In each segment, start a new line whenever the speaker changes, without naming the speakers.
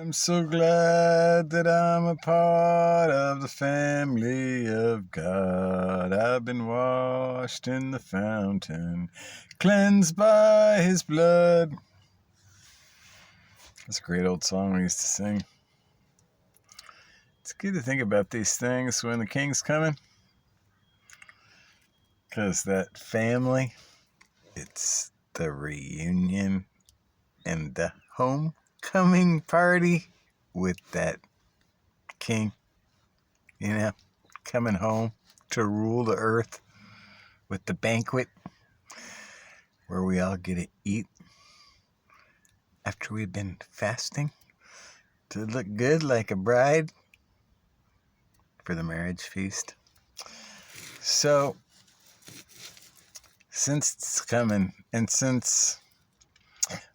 I'm so glad that I'm a part of the family of God. I've been washed in the fountain, cleansed by his blood. That's a great old song we used to sing. It's good to think about these things when the King's coming, because that family, it's the reunion and the homecoming party with that King, coming home to rule the earth with the banquet where we all get to eat after we've been fasting to look good like a bride for the marriage feast. So, since it's coming, and since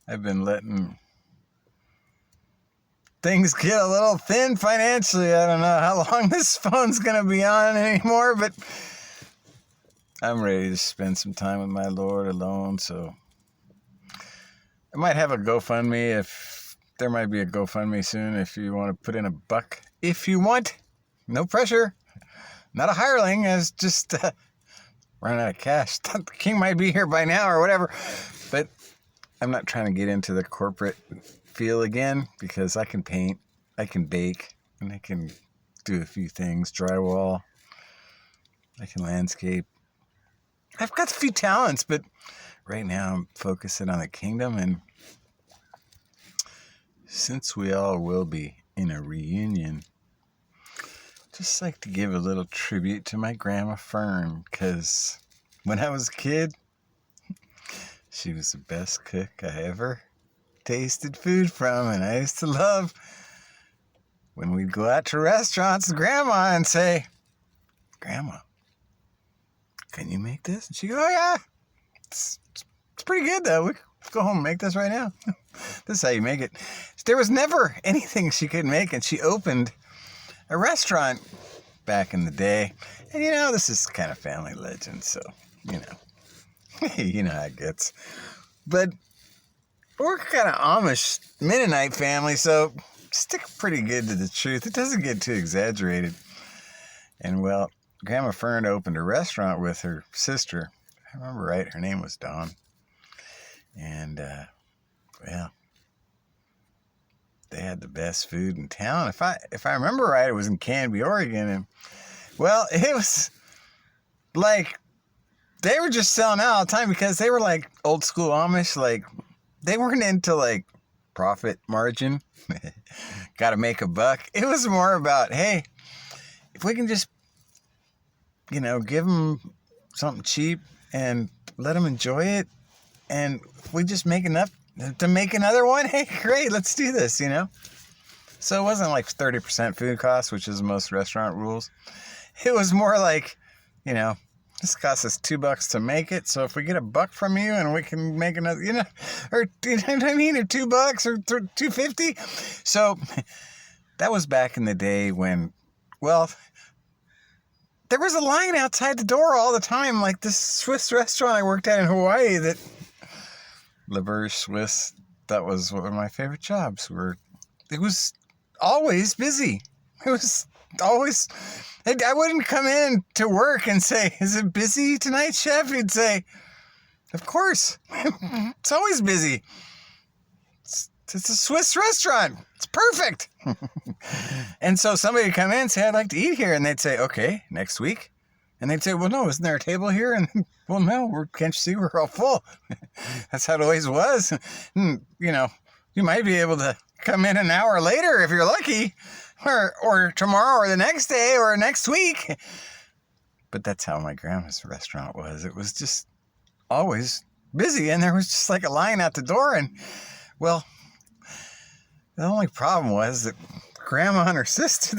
I've been letting things get a little thin financially, I don't know how long this phone's going to be on anymore, but I'm ready to spend some time with my Lord alone, so I might have a GoFundMe if there might be a GoFundMe soon if you want to put in $1. If you want, no pressure. Not a hireling, it's just running out of cash. The King might be here by now or whatever, but I'm not trying to get into the corporate feel again because I can paint, I can bake, and I can do a few things, drywall, I can landscape. I've got a few talents, but right now I'm focusing on the kingdom, and since we all will be in a reunion, just like to give a little tribute to my grandma Fern, because when I was a kid, she was the best cook I ever tasted food from, and I used to love when we'd go out to restaurants with Grandma and say, "Grandma, can you make this?" And she'd go, "Oh yeah, it's pretty good though. We can go home and make this right now." This is how you make it. There was never anything she couldn't make, and she opened a restaurant back in the day. And this is kind of family legend, so you know how it gets. But we're kind of Amish Mennonite family, so stick pretty good to the truth. It doesn't get too exaggerated. And well, Grandma Fern opened a restaurant with her sister. If I remember right, her name was Dawn. And they had the best food in town. If I remember right, it was in Canby, Oregon. And well, it was like they were just selling out all the time because they were like old school Amish. Like they weren't into like profit margin. Got to make $1. It was more about, hey, if we can just, give them something cheap and let them enjoy it. And if we just make enough to make another one, hey, great, let's do this, So it wasn't like 30% food cost, which is most restaurant rules. It was more like, this costs us $2 to make it. So if we get $1 from you and we can make another, or you know what I mean, or $2 or $2.50. So that was back in the day when, well, there was a line outside the door all the time, like this Swiss restaurant I worked at in Hawaii that Le Berge Swiss, that was one of my favorite jobs. It was always busy. It was always, I wouldn't come in to work and say, "Is it busy tonight, chef?" He'd say, "Of course." It's always busy. It's a Swiss restaurant. It's perfect. And so somebody would come in and say, "I'd like to eat here." And they'd say, "Okay, next week." And they'd say, "Well, no, isn't there a table here?" And, "Well, no, can't you see we're all full?" That's how it always was. And, you might be able to come in an hour later if you're lucky, or tomorrow or the next day or next week. But that's how my grandma's restaurant was. It was just always busy, and there was just like a line out the door. And, well, the only problem was that Grandma and her sister,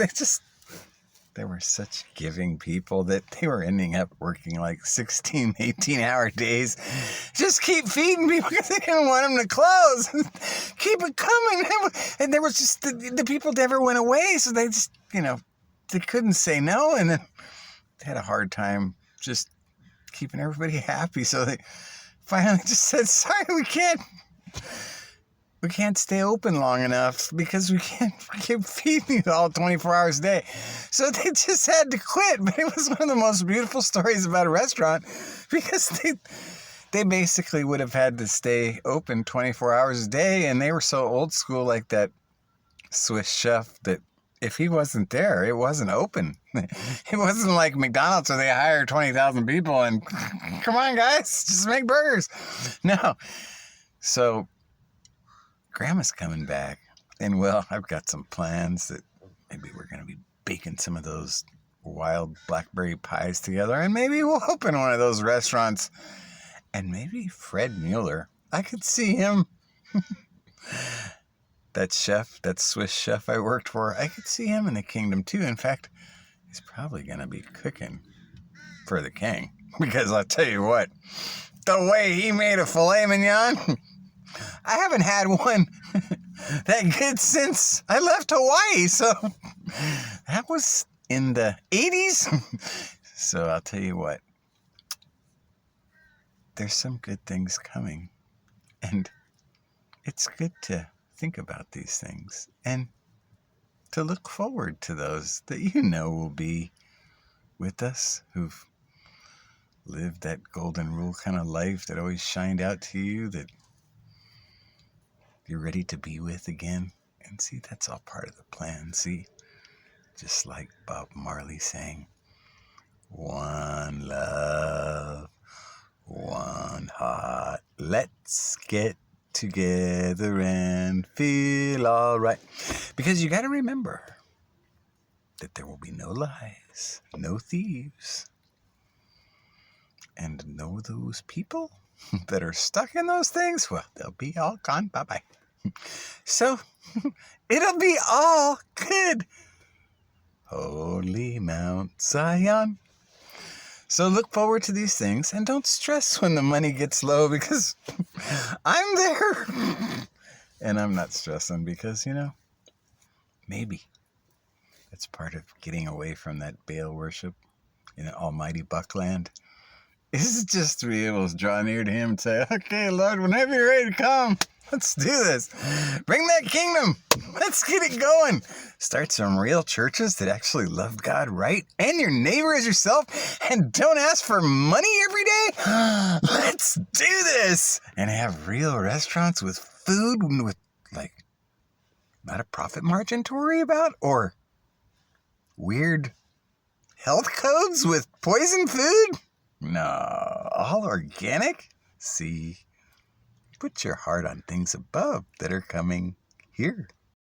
they were such giving people that they were ending up working like 16, 18-hour days. Just keep feeding people because they didn't want them to close. Keep it coming. And there was just, the people never went away. So they just, they couldn't say no. And then they had a hard time just keeping everybody happy. So they finally just said, "Sorry, we can't we can't stay open long enough because we can't keep feeding you all 24 hours a day. So they just had to quit. But it was one of the most beautiful stories about a restaurant because they basically would have had to stay open 24 hours a day. And they were so old school, like that Swiss chef, that if he wasn't there, it wasn't open. It wasn't like McDonald's where they hire 20,000 people and come on, guys, just make burgers. No. So Grandma's coming back. And, well, I've got some plans that maybe we're going to be baking some of those wild blackberry pies together. And maybe we'll open one of those restaurants. And maybe Fred Mueller, I could see him. That chef, that Swiss chef I worked for, I could see him in the kingdom too. In fact, he's probably going to be cooking for the king. Because I'll tell you what, the way he made a filet mignon, I haven't had one that good since I left Hawaii. So that was in the 80s. So I'll tell you what, there's some good things coming. And it's good to think about these things and to look forward to those that you know will be with us, who've lived that golden rule kind of life that always shined out to you, that you're ready to be with again. And see, that's all part of the plan. See, just like Bob Marley sang, one love, one heart, let's get together and feel all right. Because you got to remember that there will be no lies, no thieves, and know those people that are stuck in those things, well, they'll be all gone. Bye-bye. So it'll be all good. Holy Mount Zion. So look forward to these things and don't stress when the money gets low, because I'm there. And I'm not stressing because, maybe it's part of getting away from that Baal worship in almighty Buckland. Is just to be able to draw near to him and say, okay, Lord, whenever you're ready to come, let's do this. Bring that kingdom. Let's get it going. Start some real churches that actually love God right and your neighbor as yourself and don't ask for money every day. Let's do this. And have real restaurants with food with, like, not a profit margin to worry about, or weird health codes with poison food. No, all organic. See, put your heart on things above that are coming here.